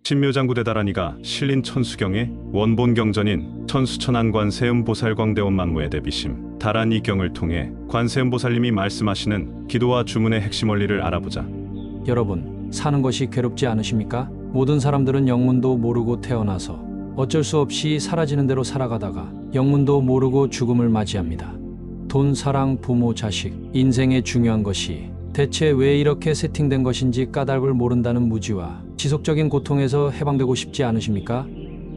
신묘장구대다라니가 실린 천수경의 원본 경전인 천수천안 관세음보살 광대원 만무의 대비심 다라니경을 통해 관세음보살님이 말씀하시는 기도와 주문의 핵심 원리를 알아보자. 여러분, 사는 것이 괴롭지 않으십니까? 모든 사람들은 영문도 모르고 태어나서 어쩔 수 없이 사라지는 대로 살아가다가 영문도 모르고 죽음을 맞이합니다. 돈, 사랑, 부모, 자식, 인생에 중요한 것이 대체 왜 이렇게 세팅된 것인지 까닭을 모른다는 무지와 지속적인 고통에서 해방되고 싶지 않으십니까?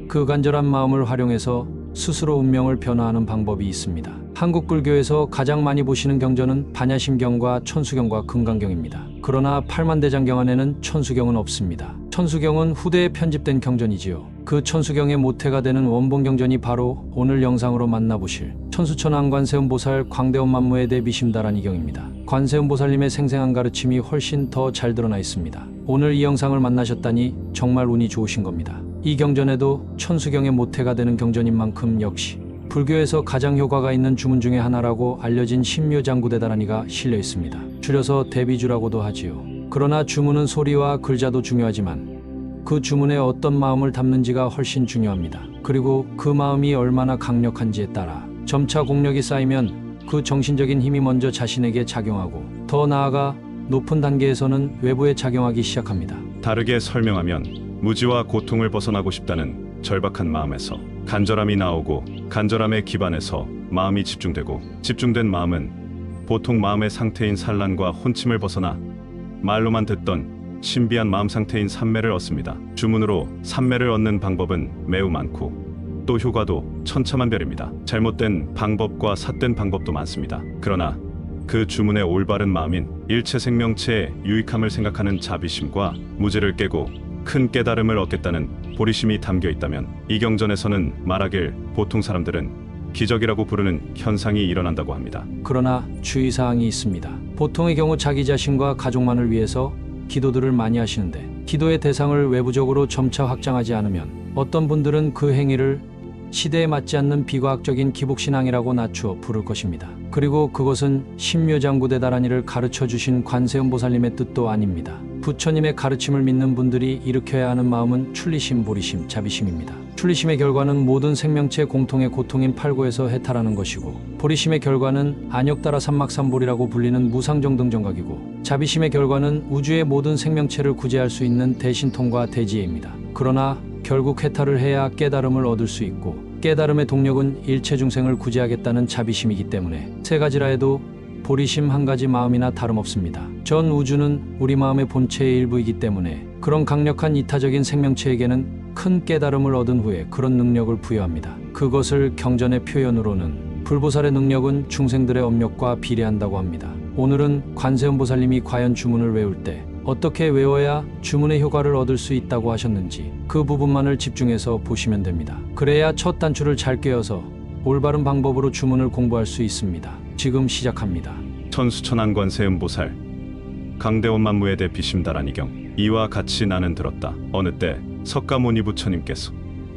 그 간절한 마음을 활용해서 스스로 운명을 변화하는 방법이 있습니다. 한국 불교에서 가장 많이 보시는 경전은 반야심경과 천수경과 금강경입니다. 그러나 팔만대장경 안에는 천수경은 없습니다. 천수경은 후대에 편집된 경전이지요. 그 천수경의 모태가 되는 원본 경전이 바로 오늘 영상으로 만나보실 천수천안 관세음보살 광대원 만무에 대비심다라니경입니다. 관세음보살님의 생생한 가르침이 훨씬 더 잘 드러나 있습니다. 오늘 이 영상을 만나셨다니 정말 운이 좋으신 겁니다. 이 경전에도 천수경의 모태가 되는 경전인 만큼 역시 불교에서 가장 효과가 있는 주문 중에 하나라고 알려진 신묘장구대다라니가 실려 있습니다. 줄여서 대비주라고도 하지요. 그러나 주문은 소리와 글자도 중요하지만 그 주문에 어떤 마음을 담는지가 훨씬 중요합니다. 그리고 그 마음이 얼마나 강력한지에 따라 점차 공력이 쌓이면 그 정신적인 힘이 먼저 자신에게 작용하고 더 나아가 높은 단계에서는 외부에 작용하기 시작합니다. 다르게 설명하면 무지와 고통을 벗어나고 싶다는 절박한 마음에서 간절함이 나오고 간절함의 기반에서 마음이 집중되고 집중된 마음은 보통 마음의 상태인 산란과 혼침을 벗어나 말로만 듣던 신비한 마음 상태인 삼매를 얻습니다. 주문으로 삼매를 얻는 방법은 매우 많고 또 효과도 천차만별입니다. 잘못된 방법과 삿된 방법도 많습니다. 그러나 그 주문의 올바른 마음인 일체 생명체의 유익함을 생각하는 자비심과 무지를 깨고 큰 깨달음을 얻겠다는 보리심이 담겨 있다면 이 경전에서는 말하길 보통 사람들은 기적이라고 부르는 현상이 일어난다고 합니다. 그러나 주의사항이 있습니다. 보통의 경우 자기 자신과 가족만을 위해서 기도들을 많이 하시는데 기도의 대상을 외부적으로 점차 확장하지 않으면 어떤 분들은 그 행위를 시대에 맞지 않는 비과학적인 기복신앙이라고 낮추어 부를 것입니다. 그리고 그것은 신묘장구대다라니를 가르쳐 주신 관세음보살님의 뜻도 아닙니다. 부처님의 가르침을 믿는 분들이 일으켜야 하는 마음은 출리심, 보리심, 자비심입니다. 출리심의 결과는 모든 생명체 공통의 고통인 팔고에서 해탈하는 것이고 보리심의 결과는 안역따라 삼막삼볼이라고 불리는 무상정등정각이고 자비심의 결과는 우주의 모든 생명체를 구제할 수 있는 대신통과 대지혜입니다. 그러나 결국 해탈을 해야 깨달음을 얻을 수 있고 깨달음의 동력은 일체 중생을 구제하겠다는 자비심이기 때문에 세 가지라 해도 보리심 한 가지 마음이나 다름없습니다. 전 우주는 우리 마음의 본체의 일부이기 때문에 그런 강력한 이타적인 생명체에게는 큰 깨달음을 얻은 후에 그런 능력을 부여합니다. 그것을 경전의 표현으로는 불보살의 능력은 중생들의 업력과 비례한다고 합니다. 오늘은 관세음보살님이 과연 주문을 외울 때 어떻게 외워야 주문의 효과를 얻을 수 있다고 하셨는지 그 부분만을 집중해서 보시면 됩니다. 그래야 첫 단추를 잘 꿰어서 올바른 방법으로 주문을 공부할 수 있습니다. 지금 시작합니다. 천수천안 관세음보살 강대원 만무에 대비심다라니경 이와 같이 나는 들었다. 어느 때 석가모니 부처님께서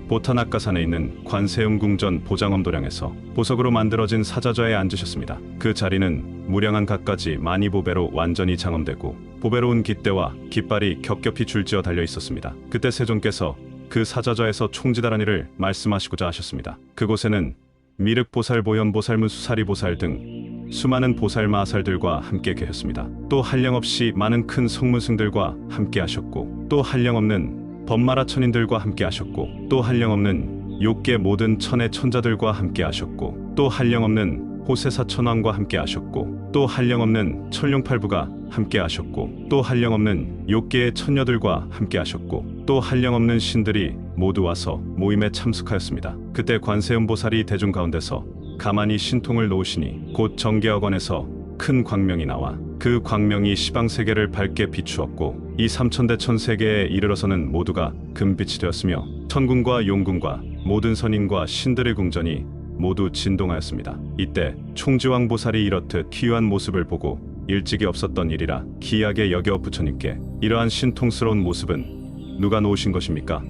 보타낙가산에 있는 관세음궁전 보장엄도량에서 보석으로 만들어진 사자좌에 앉으셨습니다. 그 자리는 무량한 갖가지 만이보배로 완전히 장엄되고 보배로운 깃대와 깃발이 겹겹이 줄지어 달려 있었습니다. 그때 세존께서 그 사자좌에서 총지다라니를 말씀하시고자 하셨습니다. 그곳에는 미륵보살, 보현보살, 무수사리보살 등 수많은 보살 마살들과 함께 계셨습니다. 또 한량없이 많은 큰 성문승들과 함께 하셨고 또 한량없는 법마라 천인들과 함께 하셨고 또 한량없는 욕계 모든 천의 천자들과 함께 하셨고 또 한량없는 호세사 천왕과 함께 하셨고 또 한량없는 천룡팔부가 함께 하셨고 또 한량없는 욕계의 천녀들과 함께 하셨고 또 한량없는 신들이 모두 와서 모임에 참석하였습니다. 그때 관세음보살이 대중 가운데서 가만히 신통을 놓으시니 곧 정계학원에서 큰 광명이 나와 그 광명이 시방세계를 밝게 비추었고 이 삼천대천 세계에 이르러서는 모두가 금빛이 되었으며 천궁과 용궁과 모든 선인과 신들의 궁전이 모두 진동하였습니다. 이때 총지왕보살이 이렇듯 희유한 모습을 보고 일찍이 없었던 일이라 기이하게 여겨 부처님께 이러한 신통스러운 모습은 누가 놓으신 것입니까?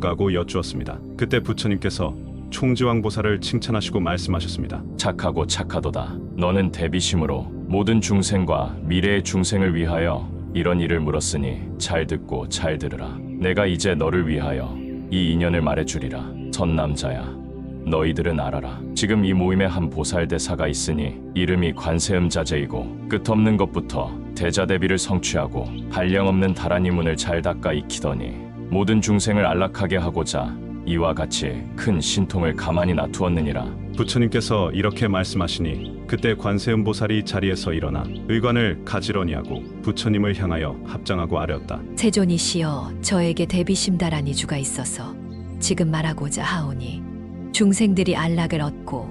라고 여쭈었습니다. 그때 부처님께서 총지왕보살을 칭찬하시고 말씀하셨습니다. 착하고 착하도다. 너는 대비심으로 모든 중생과 미래의 중생을 위하여 이런 일을 물었으니 잘 듣고 잘 들으라. 내가 이제 너를 위하여 이 인연을 말해주리라. 선남자야, 너희들은 알아라. 지금 이 모임에 한 보살대사가 있으니 이름이 관세음자제이고 끝없는 것부터 대자대비를 성취하고 한량없는 다란이 문을 잘 닦아 익히더니 모든 중생을 안락하게 하고자 이와 같이 큰 신통을 가만히 놔두었느니라. 부처님께서 이렇게 말씀하시니 그때 관세음보살이 자리에서 일어나 의관을 가지런히 하고 부처님을 향하여 합장하고 아뢰었다. 세존이시여, 저에게 대비심다라니주가 있어서 지금 말하고자 하오니 중생들이 안락을 얻고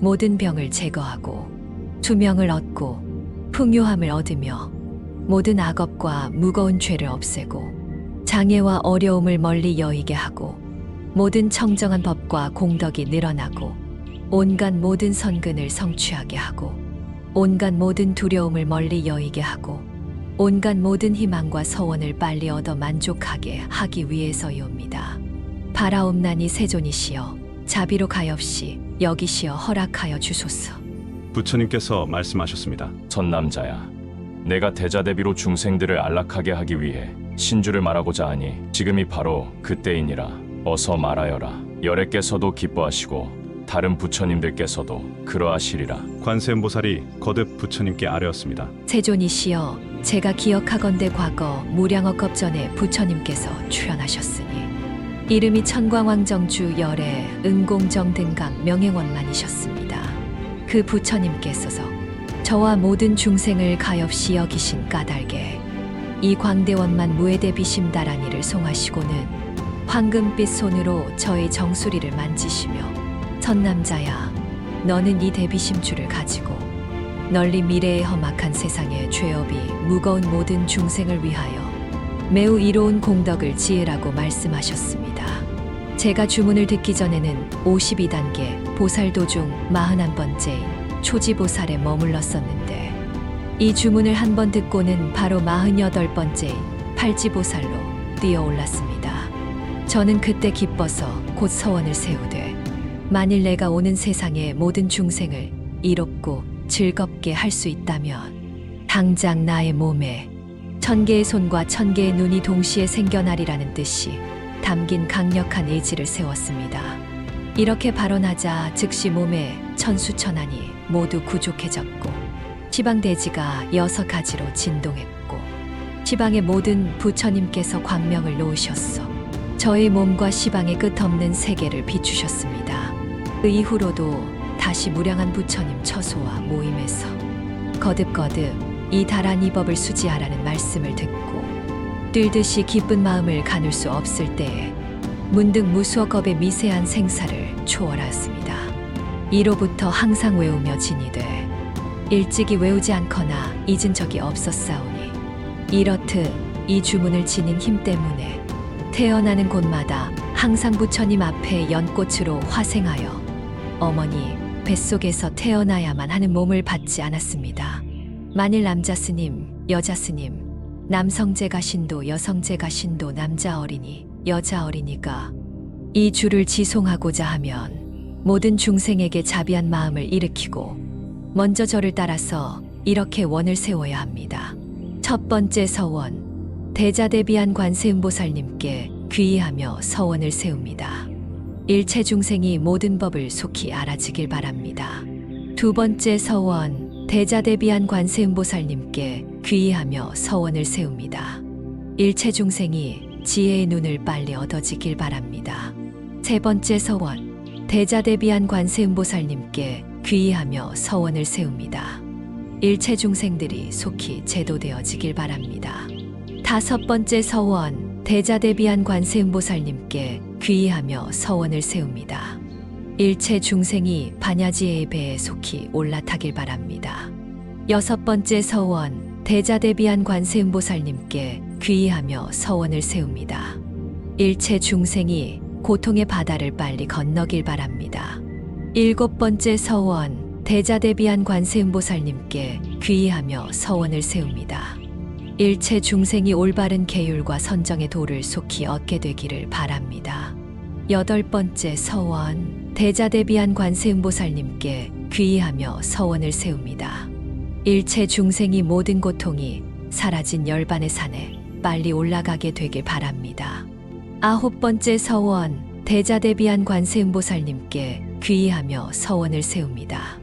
모든 병을 제거하고 투명을 얻고 풍요함을 얻으며 모든 악업과 무거운 죄를 없애고 장애와 어려움을 멀리 여의게 하고 모든 청정한 법과 공덕이 늘어나고 온갖 모든 선근을 성취하게 하고 온갖 모든 두려움을 멀리 여의게 하고 온갖 모든 희망과 서원을 빨리 얻어 만족하게 하기 위해서이옵니다. 바라옵나니 세존이시여, 자비로 가엾이 여기시어 허락하여 주소서. 부처님께서 말씀하셨습니다. 선남자야, 내가 대자대비로 중생들을 안락하게 하기 위해 신주를 말하고자 하니 지금이 바로 그때이니라. 어서 말하여라. 열애께서도 기뻐하시고 다른 부처님들께서도 그러하시리라. 관세음보살이 거듭 부처님께 아뢰었습니다. 세존이시여, 제가 기억하건대 과거 무량억겁 전에 부처님께서 출현하셨으니 이름이 천광왕정주 열애 은공정등강 명행원만이셨습니다. 그 부처님께서 저와 모든 중생을 가엾이 여기신 까닭에 이 광대원만 무에대비심다라니를 송하시고는 황금빛 손으로 저의 정수리를 만지시며 선남자야, 너는 이 대비심주를 가지고 널리 미래의 험악한 세상의 죄업이 무거운 모든 중생을 위하여 매우 이로운 공덕을 지으라고 말씀하셨습니다. 제가 주문을 듣기 전에는 52단계 보살도 중 41번째인 초지보살에 머물렀었는데 이 주문을 한 번 듣고는 바로 48번째인 팔지보살로 뛰어올랐습니다. 저는 그때 기뻐서 곧 서원을 세우되 만일 내가 오는 세상의 모든 중생을 이롭고 즐겁게 할 수 있다면 당장 나의 몸에 1000개의 손과 1000개의 눈이 동시에 생겨나리라는 뜻이 담긴 강력한 의지를 세웠습니다. 이렇게 발언하자 즉시 몸에 천수천안이 모두 구족해졌고 시방대지가 6가지로 진동했고 시방의 모든 부처님께서 광명을 놓으셨어 저의 몸과 시방의 끝없는 세계를 비추셨습니다. 그 이후로도 다시 무량한 부처님 처소와 모임에서 거듭거듭 이 다란이 법을 수지하라는 말씀을 듣고 뛸듯이 기쁜 마음을 가눌 수 없을 때에 문득 무수억겁의 미세한 생사를 초월하였습니다. 이로부터 항상 외우며 지니되 일찍이 외우지 않거나 잊은 적이 없었사오니 이렇듯 이 주문을 지닌 힘 때문에 태어나는 곳마다 항상 부처님 앞에 연꽃으로 화생하여 어머니 뱃속에서 태어나야만 하는 몸을 받지 않았습니다. 만일 남자 스님, 여자 스님, 남성제가 신도, 여성제가 신도, 남자 어린이, 여자 어린이가 이 주를 지송하고자 하면 모든 중생에게 자비한 마음을 일으키고 먼저 저를 따라서 이렇게 원을 세워야 합니다. 첫 번째 서원, 대자대비한 관세음보살님께 귀의하며 서원을 세웁니다. 일체 중생이 모든 법을 속히 알아지길 바랍니다. 두 번째 서원, 대자대비한 관세음보살님께 귀의하며 서원을 세웁니다. 일체 중생이 지혜의 눈을 빨리 얻어지길 바랍니다. 세 번째 서원, 대자대비한 관세음보살님께 귀의하며 서원을 세웁니다. 일체 중생들이 속히 제도되어지길 바랍니다. 다섯 번째 서원, 대자대비한 관세음보살님께 귀의하며 서원을 세웁니다. 일체 중생이 반야지의 배에 속히 올라타길 바랍니다. 여섯 번째 서원, 대자대비한 관세음보살님께 귀의하며 서원을 세웁니다. 일체 중생이 고통의 바다를 빨리 건너길 바랍니다. 일곱 번째 서원, 대자대비한 관세음보살님께 귀의하며 서원을 세웁니다. 일체 중생이 올바른 계율과 선정의 도를 속히 얻게 되기를 바랍니다. 여덟 번째 서원, 대자대비한 관세음보살님께 귀의하며 서원을 세웁니다. 일체 중생이 모든 고통이 사라진 열반의 산에 빨리 올라가게 되길 바랍니다. 9번째 서원, 대자대비한 관세음보살님께 귀의하며 서원을 세웁니다.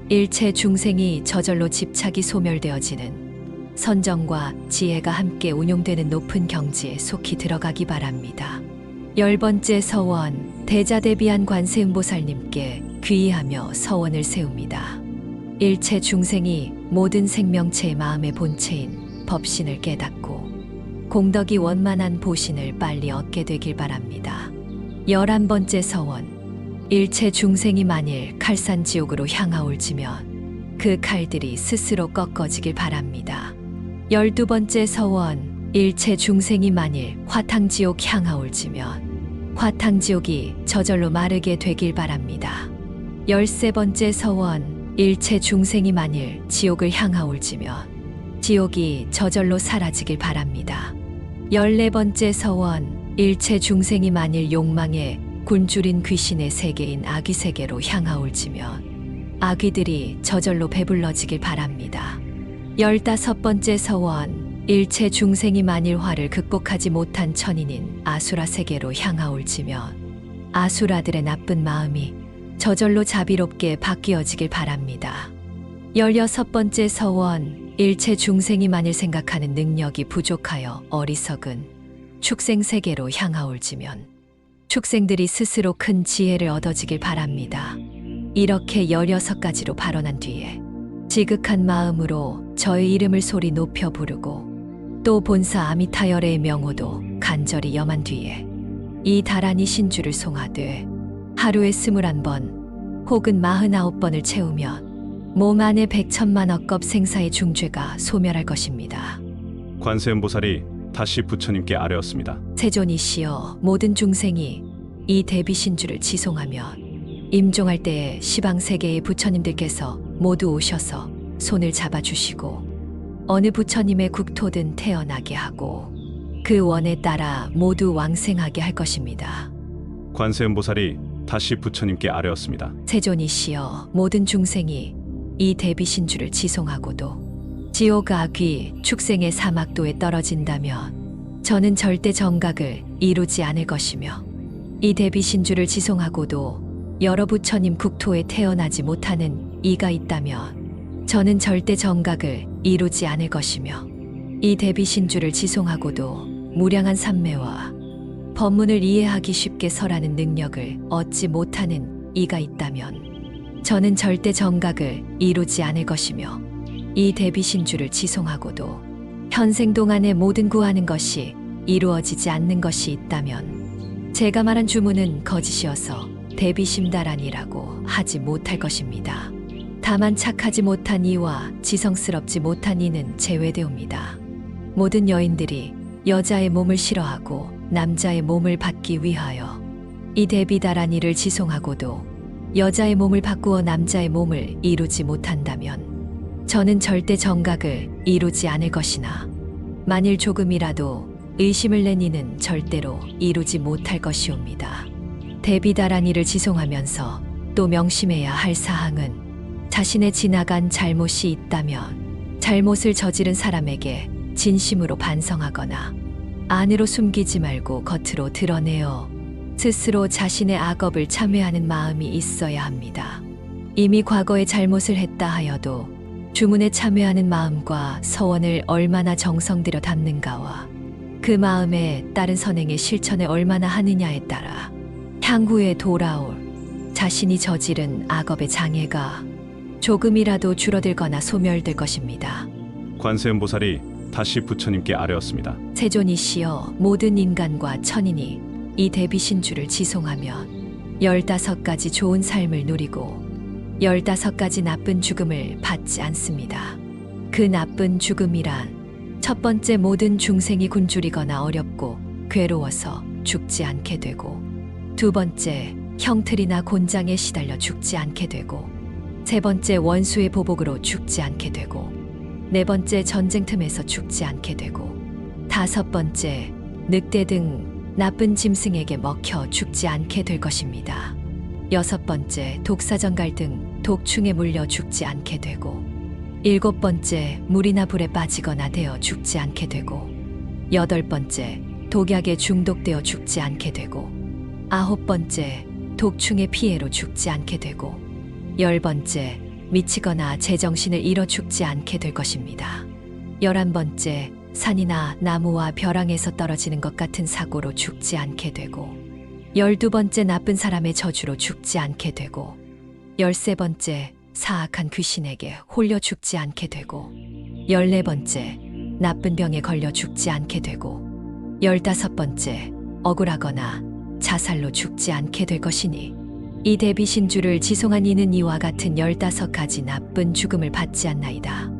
일체 중생이 저절로 집착이 소멸되어지는 선정과 지혜가 함께 운용되는 높은 경지에 속히 들어가기 바랍니다. 10번째 서원, 대자대비한 관세음보살님께 귀의하며 서원을 세웁니다. 일체 중생이 모든 생명체의 마음의 본체인 법신을 깨닫고 공덕이 원만한 보신을 빨리 얻게 되길 바랍니다. 11번째 서원, 일체 중생이 만일 칼산지옥으로 향하올지면 그 칼들이 스스로 꺾어지길 바랍니다. 12번째 서원, 일체 중생이 만일 화탕지옥 향하올지면 화탕지옥이 저절로 마르게 되길 바랍니다. 13번째 서원, 일체 중생이 만일 지옥을 향하올지면 지옥이 저절로 사라지길 바랍니다. 14번째 서원, 일체 중생이 만일 욕망에 굶주린 귀신의 세계인 아귀세계로 향하올지면 아귀들이 저절로 배불러지길 바랍니다. 15번째 서원, 일체 중생이 만일 화를 극복하지 못한 천인인 아수라 세계로 향하올지면 아수라들의 나쁜 마음이 저절로 자비롭게 바뀌어지길 바랍니다. 16번째 서원, 일체 중생이 만일 생각하는 능력이 부족하여 어리석은 축생 세계로 향하올지면 축생들이 스스로 큰 지혜를 얻어지길 바랍니다. 이렇게 16가지로 발언한 뒤에 지극한 마음으로 저의 이름을 소리 높여 부르고 또 본사 아미타열의 명호도 간절히 염한 뒤에 이 다란이 신주를 송하되 하루에 21번 혹은 49번을 채우면 몸 안에 100천만억겁 생사의 중죄가 소멸할 것입니다. 관세음보살이 다시 부처님께 아뢰었습니다. 세존이시여, 모든 중생이 이 대비신주를 지송하면 임종할 때에 시방세계의 부처님들께서 모두 오셔서 손을 잡아주시고 어느 부처님의 국토든 태어나게 하고 그 원에 따라 모두 왕생하게 할 것입니다. 관세음보살이 다시 부처님께 아뢰었습니다. 세존이시여, 모든 중생이 이 대비신주를 지송하고도 지옥 아귀 축생의 사막도에 떨어진다면 저는 절대 정각을 이루지 않을 것이며 이 대비신주를 지송하고도 여러 부처님 국토에 태어나지 못하는 이가 있다면 저는 절대 정각을 이루지 않을 것이며 이 대비신주를 지송하고도 무량한 삼매와 법문을 이해하기 쉽게 설하는 능력을 얻지 못하는 이가 있다면 저는 절대 정각을 이루지 않을 것이며 이 대비신주를 지송하고도 현생 동안의 모든 구하는 것이 이루어지지 않는 것이 있다면 제가 말한 주문은 거짓이어서 대비심다란이라고 하지 못할 것입니다. 다만 착하지 못한 이와 지성스럽지 못한 이는 제외되옵니다. 모든 여인들이 여자의 몸을 싫어하고 남자의 몸을 받기 위하여 이 대비다란이를 지송하고도 여자의 몸을 바꾸어 남자의 몸을 이루지 못한다면 저는 절대 정각을 이루지 않을 것이나 만일 조금이라도 의심을 낸 이는 절대로 이루지 못할 것이옵니다. 대비다란이를 지송하면서 또 명심해야 할 사항은 자신의 지나간 잘못이 있다면 잘못을 저지른 사람에게 진심으로 반성하거나 안으로 숨기지 말고 겉으로 드러내어 스스로 자신의 악업을 참회하는 마음이 있어야 합니다. 이미 과거에 잘못을 했다 하여도 주문에 참회하는 마음과 서원을 얼마나 정성 들여 담는가와 그 마음에 따른 선행의 실천을 얼마나 하느냐에 따라 향후에 돌아올 자신이 저지른 악업의 장애가 조금이라도 줄어들거나 소멸될 것입니다. 관세음보살이 다시 부처님께 아뢰었습니다. 세존이시여, 모든 인간과 천인이 이 대비신주를 지송하면 15가지 좋은 삶을 누리고 15가지 나쁜 죽음을 받지 않습니다. 그 나쁜 죽음이란 첫 번째, 모든 중생이 굶주리거나 어렵고 괴로워서 죽지 않게 되고, 두 번째, 형틀이나 곤장에 시달려 죽지 않게 되고, 세 번째, 원수의 보복으로 죽지 않게 되고, 네 번째, 전쟁 틈에서 죽지 않게 되고, 다섯 번째, 늑대 등 나쁜 짐승에게 먹혀 죽지 않게 될 것입니다. 여섯 번째, 독사전갈 등 독충에 물려 죽지 않게 되고, 일곱 번째, 물이나 불에 빠지거나 되어 죽지 않게 되고, 8번째, 독약에 중독되어 죽지 않게 되고 9번째, 독충의 피해로 죽지 않게 되고 10번째, 미치거나 제정신을 잃어 죽지 않게 될 것입니다. 11번째, 산이나 나무와 벼랑에서 떨어지는 것 같은 사고로 죽지 않게 되고 12번째, 나쁜 사람의 저주로 죽지 않게 되고 13번째, 사악한 귀신에게 홀려 죽지 않게 되고 14번째, 나쁜 병에 걸려 죽지 않게 되고 15번째, 억울하거나 자살로 죽지 않게 될 것이니 이 대비신주를 지송한 이는 이와 같은 15가지 나쁜 죽음을 받지 않나이다.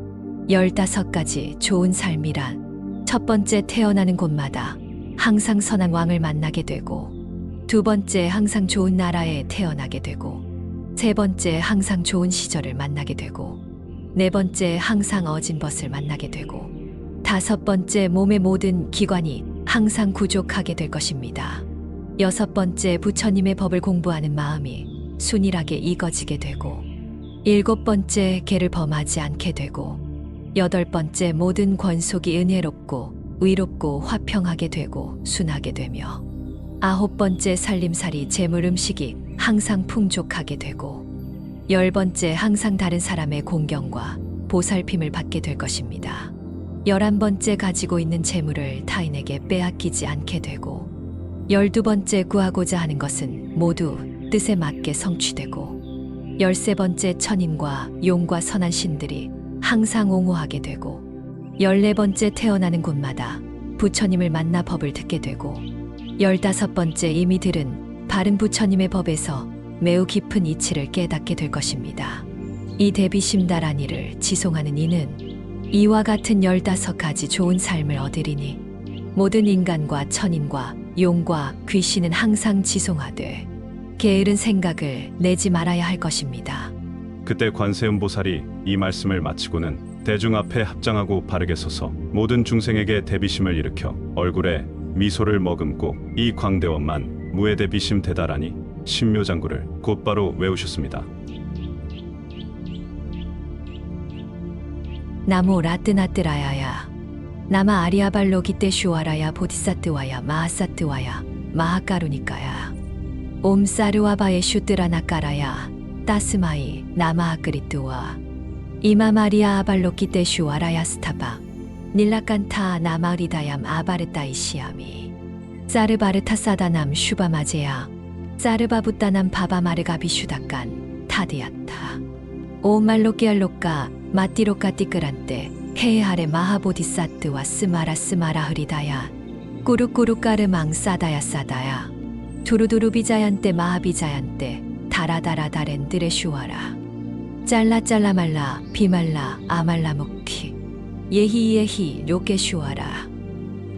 15가지 좋은 삶이란 첫 번째, 태어나는 곳마다 항상 선한 왕을 만나게 되고 두 번째, 항상 좋은 나라에 태어나게 되고 세 번째, 항상 좋은 시절을 만나게 되고 네 번째, 항상 어진 벗을 만나게 되고 다섯 번째, 몸의 모든 기관이 항상 구족하게 될 것입니다. 여섯 번째, 부처님의 법을 공부하는 마음이 순일하게 익어지게 되고 일곱 번째, 계를 범하지 않게 되고 여덟 번째, 모든 권속이 은혜롭고 의롭고 화평하게 되고 순하게 되며 아홉 번째, 살림살이 재물 음식이 항상 풍족하게 되고 열 번째, 항상 다른 사람의 공경과 보살핌을 받게 될 것입니다. 11번째, 가지고 있는 재물을 타인에게 빼앗기지 않게 되고 12번째, 구하고자 하는 것은 모두 뜻에 맞게 성취되고 13번째, 천인과 용과 선한 신들이 항상 옹호하게 되고 14번째, 태어나는 곳마다 부처님을 만나 법을 듣게 되고 15번째, 이미 들은 바른 부처님의 법에서 매우 깊은 이치를 깨닫게 될 것입니다. 이 대비심다라니를 지송하는 이는 이와 같은 15가지 좋은 삶을 얻으리니 모든 인간과 천인과 용과 귀신은 항상 지송하되 게으른 생각을 내지 말아야 할 것입니다. 그때 관세음보살이 이 말씀을 마치고는 대중 앞에 합장하고 바르게 서서 모든 중생에게 대비심을 일으켜 얼굴에 미소를 머금고 이 광대원만 무해대비심 대다라니 신묘장구를 곧바로 외우셨습니다. 나모 라뜨나뜨라야야 나마 아리아발로 기떼슈와라야 보디사뜨와야 마하사뜨와야 마하까루니까야 옴 사르와바에 슈뜨라나까라야 따스마이 나마하끄리뜨와 이마마리아 아발로 기떼슈와라야 스타바 닐라칸타 나마리다얌 아바르타이시아미 사르바르타사다남 슈바마제야 사르바부따남 바바마르가비슈다깐 타디아타 오말로끼알로까 마띠로까 띠끄란때 헤하레 마하보디사트와 스마라 흐리다야 꾸루꾸루까르망 싸다야 두루두루비자얀때 마하비자얀때 다라다라다렌드레 슈와라 짤라짤라말라 비말라 아말라묵키 예히예히 료케 슈와라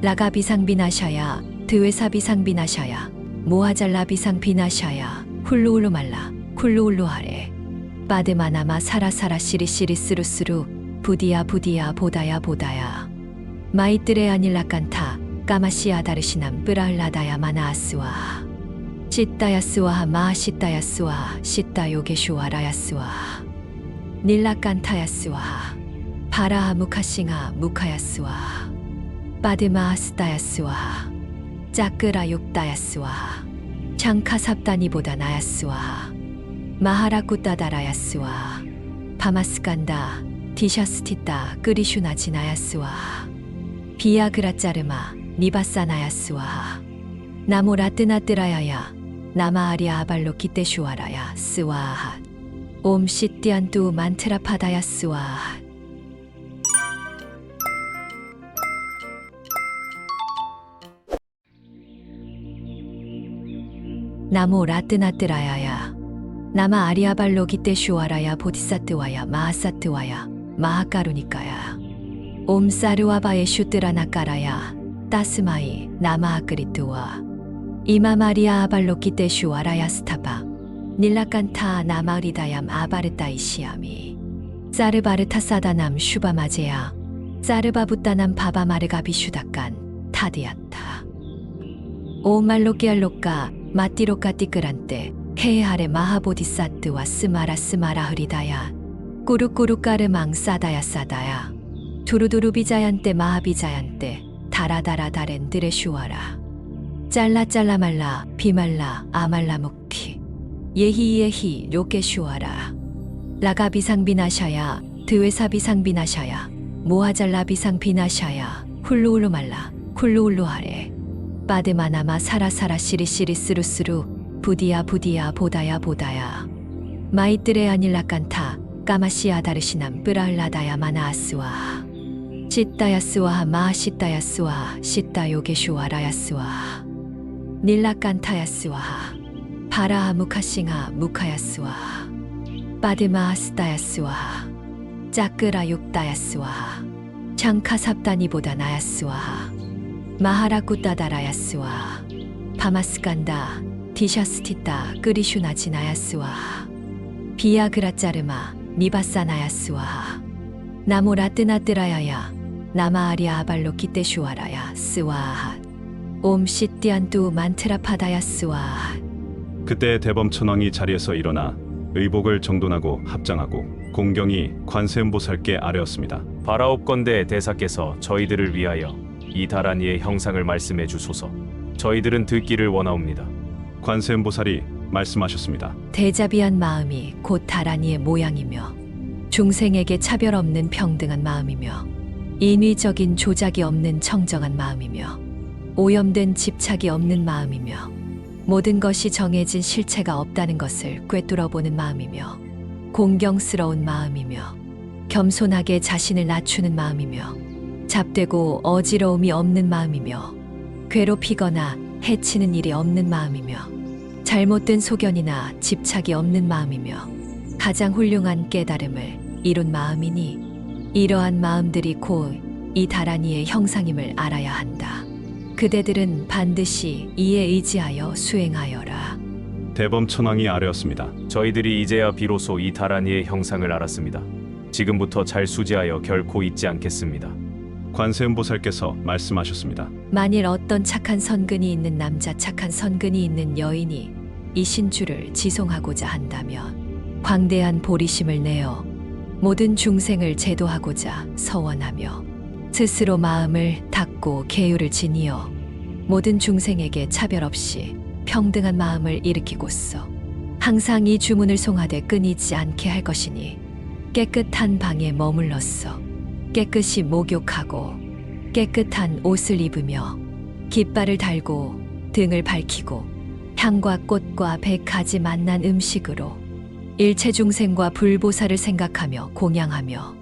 라가비상비나샤야 드웨사비상비나샤야 모하잘라비상비나샤야 훌루훌루말라 쿨루훌루하레 바드마나마 사라사라 시리시리스루스루 부디야 보다야 마이뜨레 아닐라칸타 까마시아 다르시남 뿌라흘라다야 마나아스와 시따야스와 마하시따야스와 시따요게슈와라야스와 닐라칸타야스와 바라하 무카싱하 무카야스와 바드마하스따야스와 짜끄라 욕다야스와 장카삽다니보다 나야스와 마하라쿠따다라야스와 바마스간다 디샤스티따 끄리슈나지나야스와 비아그라짜르마 니바사나야스와 나모라뜨나뜨라야야 나마아리아 아발로 기떼슈와라야 스와핫 옴 시띠안뚜 만트라파다야스와 나모 라뜨나뜨라야야 나마 아리아발로 기떼슈와라야 보디사트와야 마하사트와야 마하까루니까야 옴 사르와바에 슈뜨라나까라야 따스마이 나마하끄리뚜와 이마마리아 아발로 기떼슈와라야 스타바 닐라칸타 나마리다얌 아바르타이시아미 사르바르타사다남 슈바마제야 사르바부따남 바바마르가비슈다깐 타디아타 오말로끼알로까 마띠로까 띠끄란때 헤하레 마하보디사트와 스마라 흐리다야 꾸루꾸루까르망 싸다야 두루두루비자얀때 마하비자얀때 다라다라 다렌 드레슈와라 잘라 말라 비말라 아말라 묵키 예히 료케슈와라 라가 비상 비나샤야 드웨사 비상 비나샤야 모하잘라 비상 비나샤야 훌루훌루 말라 쿨루훌루 하레 빠드마나마 사라사라 시리시리 스루스루 부디야 보다야 마이뜨레 아닐라칸타 까마시아 다르시남 뿌라을라다야 마나아스와 시따야스와 마시따야스와 시따요게슈와라야스와 닐라칸타야스와 바라 무카싱아 무카야스와 빠드마스따야스와 짜끄라 육따야스와 창카삽다니보다 나야스와 마하라쿠따다라야스와 파마스간다 디샤스티따 끄리슈나지나야스와 비아그라짜르마 니바사나야스와 나무라 뜨나뜨라야야 나마아리아 아발로 기떼슈와라야 스와 옴시띠안뚜 만트라파다야 스와. 그때 대범천왕이 자리에서 일어나 의복을 정돈하고 합장하고 공경이 관세음보살께 아뢰었습니다. 바라옵건대 대사께서 저희들을 위하여 이 다라니의 형상을 말씀해 주소서. 저희들은 듣기를 원하옵니다. 관세음보살이 말씀하셨습니다. 대자비한 마음이 곧 다라니의 모양이며 중생에게 차별 없는 평등한 마음이며 인위적인 조작이 없는 청정한 마음이며 오염된 집착이 없는 마음이며 모든 것이 정해진 실체가 없다는 것을 꿰뚫어보는 마음이며 공경스러운 마음이며 겸손하게 자신을 낮추는 마음이며 잡되고 어지러움이 없는 마음이며 괴롭히거나 해치는 일이 없는 마음이며 잘못된 소견이나 집착이 없는 마음이며 가장 훌륭한 깨달음을 이룬 마음이니 이러한 마음들이 곧 이 다라니의 형상임을 알아야 한다. 그대들은 반드시 이에 의지하여 수행하여라. 대범천왕이 아뢰었습니다. 저희들이 이제야 비로소 이 다라니의 형상을 알았습니다. 지금부터 잘 수지하여 결코 잊지 않겠습니다. 관세음보살께서 말씀하셨습니다. 만일 어떤 착한 선근이 있는 남자, 착한 선근이 있는 여인이 이 신주를 지송하고자 한다면 광대한 보리심을 내어 모든 중생을 제도하고자 서원하며 스스로 마음을 닫고 계율을 지니어 모든 중생에게 차별 없이 평등한 마음을 일으키고서 항상 이 주문을 송하되 끊이지 않게 할 것이니 깨끗한 방에 머물렀어 깨끗이 목욕하고 깨끗한 옷을 입으며 깃발을 달고 등을 밝히고 향과 꽃과 100가지 맛난 음식으로 일체 중생과 불보살을 생각하며 공양하며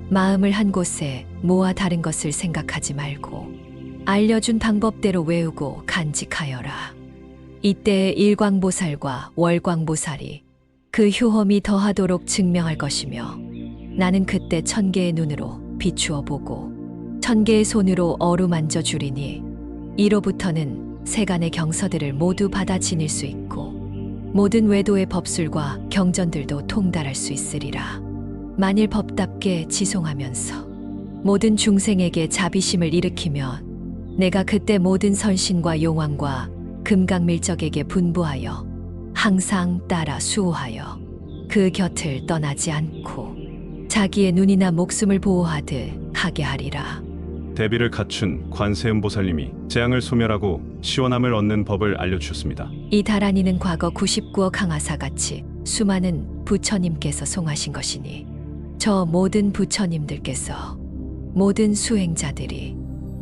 마음을 한 곳에 모아 다른 것을 생각하지 말고 알려준 방법대로 외우고 간직하여라. 이때 일광보살과 월광보살이 그 효험이 더하도록 증명할 것이며 나는 그때 1000개의 눈으로 비추어 보고 1000개의 손으로 어루만져 주리니 이로부터는 세간의 경서들을 모두 받아 지닐 수 있고 모든 외도의 법술과 경전들도 통달할 수 있으리라. 만일 법답게 지송하면서 모든 중생에게 자비심을 일으키면 내가 그때 모든 선신과 용왕과 금강밀적에게 분부하여 항상 따라 수호하여 그 곁을 떠나지 않고 자기의 눈이나 목숨을 보호하듯 하게 하리라. 대비를 갖춘 관세음보살님이 재앙을 소멸하고 시원함을 얻는 법을 알려주셨습니다. 이 다라니는 과거 99억 항아사같이 수많은 부처님께서 송하신 것이니 저 모든 부처님들께서 모든 수행자들이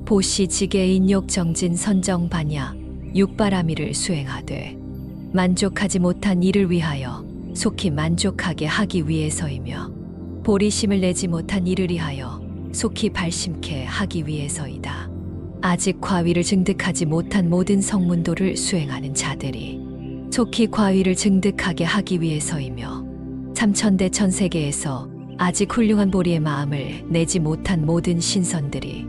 보시 지계 인욕 정진 선정 반야 육바라미를 수행하되 만족하지 못한 이를 위하여 속히 만족하게 하기 위해서이며 보리심을 내지 못한 이를 위하여 속히 발심케 하기 위해서이다. 아직 과위를 증득하지 못한 모든 성문도를 수행하는 자들이 속히 과위를 증득하게 하기 위해서이며 삼천대 천세계에서 아직 훌륭한 보리의 마음을 내지 못한 모든 신선들이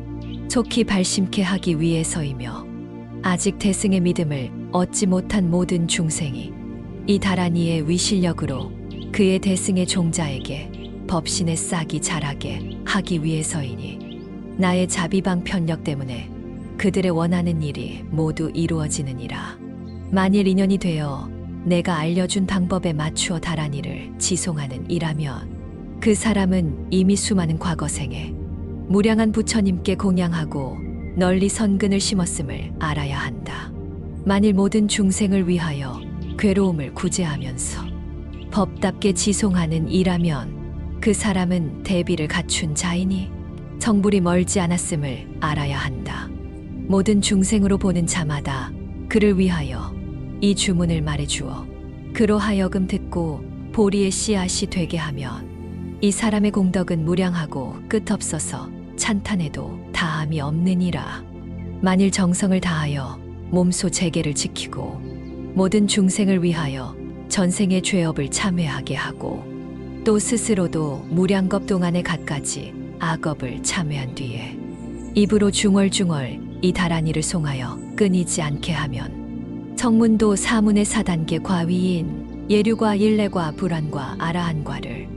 속히 발심케 하기 위해서이며 아직 대승의 믿음을 얻지 못한 모든 중생이 이 다라니의 위실력으로 그의 대승의 종자에게 법신의 싹이 자라게 하기 위해서이니 나의 자비방 편력 때문에 그들의 원하는 일이 모두 이루어지느니라. 만일 인연이 되어 내가 알려준 방법에 맞추어 다라니를 지송하는 이라면 그 사람은 이미 수많은 과거생에 무량한 부처님께 공양하고 널리 선근을 심었음을 알아야 한다. 만일 모든 중생을 위하여 괴로움을 구제하면서 법답게 지송하는 이라면 그 사람은 대비를 갖춘 자이니 성불이 멀지 않았음을 알아야 한다. 모든 중생으로 보는 자마다 그를 위하여 이 주문을 말해주어 그로 하여금 듣고 보리의 씨앗이 되게 하면 이 사람의 공덕은 무량하고 끝없어서 찬탄해도 다함이 없느니라. 만일 정성을 다하여 몸소 재계를 지키고 모든 중생을 위하여 전생의 죄업을 참회하게 하고 또 스스로도 무량겁 동안에 갖가지 악업을 참회한 뒤에 입으로 중얼중얼 이 다란이를 송하여 끊이지 않게 하면 성문도 사문의 4단계 과위인 예류과 일례과 불안과 아라한과를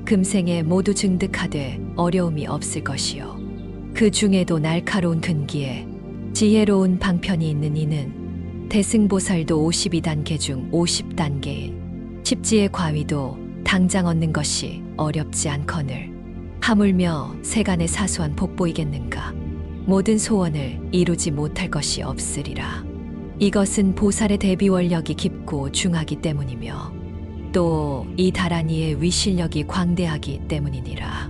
금생에 모두 증득하되 어려움이 없을 것이요. 그 중에도 날카로운 근기에 지혜로운 방편이 있는 이는 대승보살도 52단계 중 50단계인 십지의 과위도 당장 얻는 것이 어렵지 않거늘 하물며 세간의 사소한 복보이겠는가. 모든 소원을 이루지 못할 것이 없으리라. 이것은 보살의 대비 원력이 깊고 중하기 때문이며 또 이 다란이의 위실력이 광대하기 때문이니라.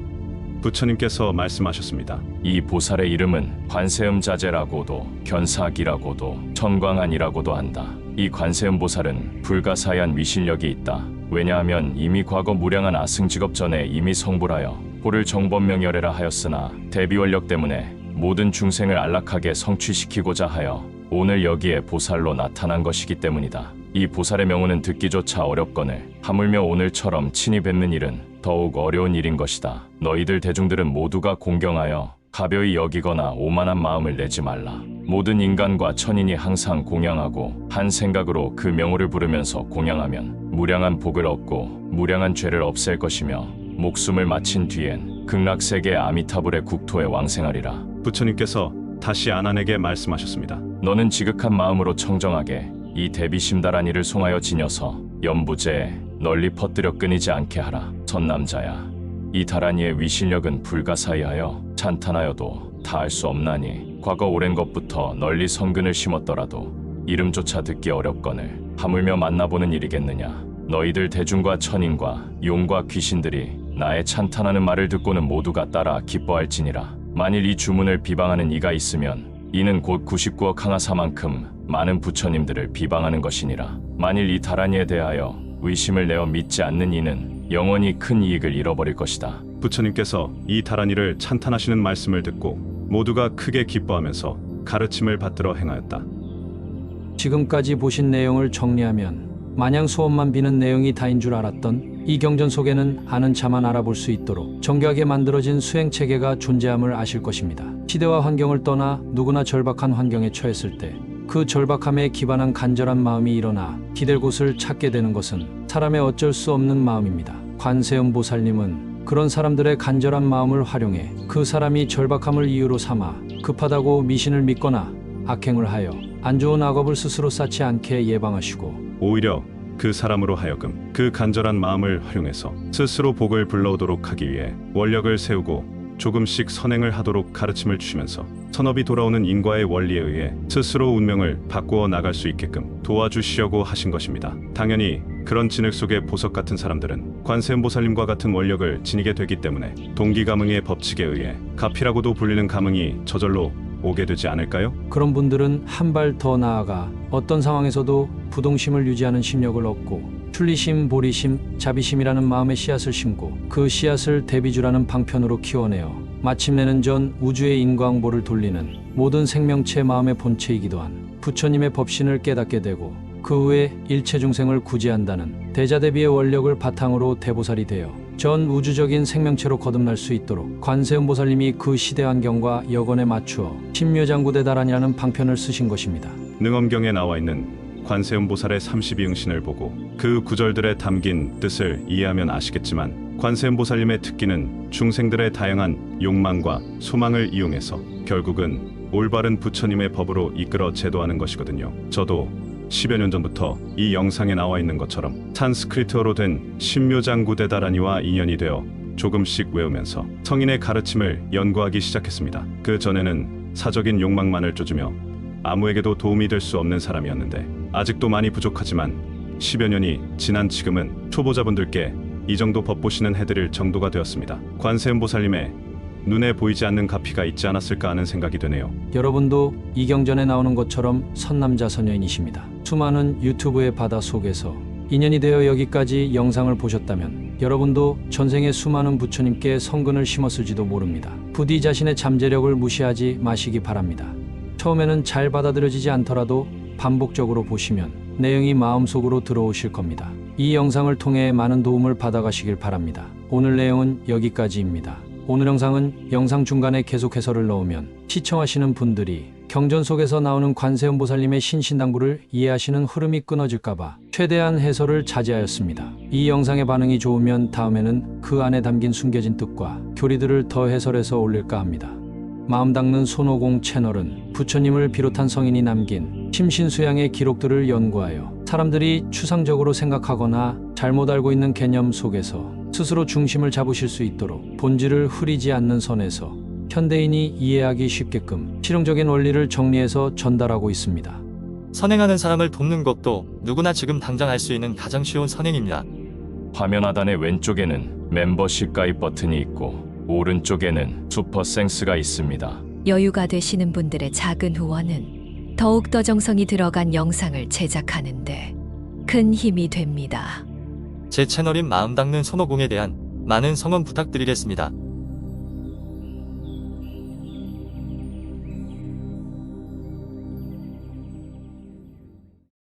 부처님께서 말씀하셨습니다. 이 보살의 이름은 관세음자재라고도 견사기라고도 청광한이라고도 한다. 이 관세음보살은 불가사의한 위실력이 있다. 왜냐하면 이미 과거 무량한 아승직업 전에 이미 성불하여 호를 정법명열애라 하였으나 대비원력 때문에 모든 중생을 안락하게 성취시키고자 하여 오늘 여기에 보살로 나타난 것이기 때문이다. 이 보살의 명호는 듣기조차 어렵거늘 하물며 오늘처럼 친히 뵙는 일은 더욱 어려운 일인 것이다. 너희들 대중들은 모두가 공경하여 가벼이 여기거나 오만한 마음을 내지 말라. 모든 인간과 천인이 항상 공양하고 한 생각으로 그 명호를 부르면서 공양하면 무량한 복을 얻고 무량한 죄를 없앨 것이며 목숨을 마친 뒤엔 극락세계 아미타불의 국토에 왕생하리라. 부처님께서 다시 아난에게 말씀하셨습니다. 너는 지극한 마음으로 청정하게 이 대비심다란이를 송하여 지녀서 연부제에 널리 퍼뜨려 끊이지 않게 하라. 선남자야, 이 다란이의 위실력은 불가사의하여 찬탄하여도 다할 수 없나니 과거 오랜 것부터 널리 성근을 심었더라도 이름조차 듣기 어렵거늘 하물며 만나보는 일이겠느냐. 너희들 대중과 천인과 용과 귀신들이 나의 찬탄하는 말을 듣고는 모두가 따라 기뻐할지니라. 만일 이 주문을 비방하는 이가 있으면 이는 곧 99억 항아사만큼 많은 부처님들을 비방하는 것이니라. 만일 이 다란이에 대하여 의심을 내어 믿지 않는 이는 영원히 큰 이익을 잃어버릴 것이다. 부처님께서 이 다란이를 찬탄하시는 말씀을 듣고 모두가 크게 기뻐하면서 가르침을 받들어 행하였다. 지금까지 보신 내용을 정리하면 마냥 소원만 비는 내용이 다인 줄 알았던 이 경전 속에는 아는 자만 알아볼 수 있도록 정교하게 만들어진 수행체계가 존재함을 아실 것입니다. 시대와 환경을 떠나 누구나 절박한 환경에 처했을 때 그 절박함에 기반한 간절한 마음이 일어나 기댈 곳을 찾게 되는 것은 사람의 어쩔 수 없는 마음입니다. 관세음 보살님은 그런 사람들의 간절한 마음을 활용해 그 사람이 절박함을 이유로 삼아 급하다고 미신을 믿거나 악행을 하여 안 좋은 악업을 스스로 쌓지 않게 예방하시고 오히려 그 사람으로 하여금 그 간절한 마음을 활용해서 스스로 복을 불러오도록 하기 위해 원력을 세우고 조금씩 선행을 하도록 가르침을 주시면서 선업이 돌아오는 인과의 원리에 의해 스스로 운명을 바꾸어 나갈 수 있게끔 도와주시려고 하신 것입니다. 당연히 그런 진흙 속의 보석 같은 사람들은 관세음보살님과 같은 원력을 지니게 되기 때문에 동기가뭉의 법칙에 의해 가피라고도 불리는 가뭉이 저절로 오게 되지 않을까요? 그런 분들은 한 발 더 나아가 어떤 상황에서도 부동심을 유지하는 심력을 얻고 출리심, 보리심, 자비심이라는 마음의 씨앗을 심고 그 씨앗을 대비주라는 방편으로 키워내어 마침내는 전 우주의 인과응보를 돌리는 모든 생명체 마음의 본체이기도 한 부처님의 법신을 깨닫게 되고 그 후에 일체 중생을 구제한다는 대자대비의 원력을 바탕으로 대보살이 되어 전 우주적인 생명체로 거듭날 수 있도록 관세음보살님이 그 시대 환경과 여건에 맞추어 신묘장구대다란이라는 방편을 쓰신 것입니다. 능엄경에 나와 있는 관세음보살의 32응신을 보고 그 구절들에 담긴 뜻을 이해하면 아시겠지만 관세음보살님의 특기는 중생들의 다양한 욕망과 소망을 이용해서 결국은 올바른 부처님의 법으로 이끌어 제도하는 것이거든요. 저도 10여 년 전부터 이 영상에 나와 있는 것처럼 산스크리트어로 된 신묘장구대다란이와 인연이 되어 조금씩 외우면서 성인의 가르침을 연구하기 시작했습니다. 그 전에는 사적인 욕망만을 쫓으며 아무에게도 도움이 될 수 없는 사람이었는데 아직도 많이 부족하지만 10여 년이 지난 지금은 초보자분들께 이 정도 법보시는 해드릴 정도가 되었습니다. 관세음보살님의 눈에 보이지 않는 가피가 있지 않았을까 하는 생각이 되네요. 여러분도 이경전에 나오는 것처럼 선남자 선여인이십니다. 수많은 유튜브의 바다 속에서 인연이 되어 여기까지 영상을 보셨다면 여러분도 전생에 수많은 부처님께 성근을 심었을지도 모릅니다. 부디 자신의 잠재력을 무시하지 마시기 바랍니다. 처음에는 잘 받아들여지지 않더라도 반복적으로 보시면 내용이 마음속으로 들어오실 겁니다. 이 영상을 통해 많은 도움을 받아가시길 바랍니다. 오늘 내용은 여기까지입니다. 오늘 영상은 영상 중간에 계속 해설을 넣으면 시청하시는 분들이 경전 속에서 나오는 관세음보살님의 신신당부를 이해하시는 흐름이 끊어질까봐 최대한 해설을 자제하였습니다. 이 영상의 반응이 좋으면 다음에는 그 안에 담긴 숨겨진 뜻과 교리들을 더 해설해서 올릴까 합니다. 마음 닦는 손오공 채널은 부처님을 비롯한 성인이 남긴 심신수양의 기록들을 연구하여 사람들이 추상적으로 생각하거나 잘못 알고 있는 개념 속에서 스스로 중심을 잡으실 수 있도록 본질을 흐리지 않는 선에서 현대인이 이해하기 쉽게끔 실용적인 원리를 정리해서 전달하고 있습니다. 선행하는 사람을 돕는 것도 누구나 지금 당장 할 수 있는 가장 쉬운 선행입니다. 화면 하단의 왼쪽에는 멤버십 가입 버튼이 있고 오른쪽에는 슈퍼 생스가 있습니다. 여유가 되시는 분들의 작은 후원은 더욱더 정성이 들어간 영상을 제작하는데 큰 힘이 됩니다. 제 채널인 마음 닦는 손오공에 대한 많은 성원 부탁드리겠습니다.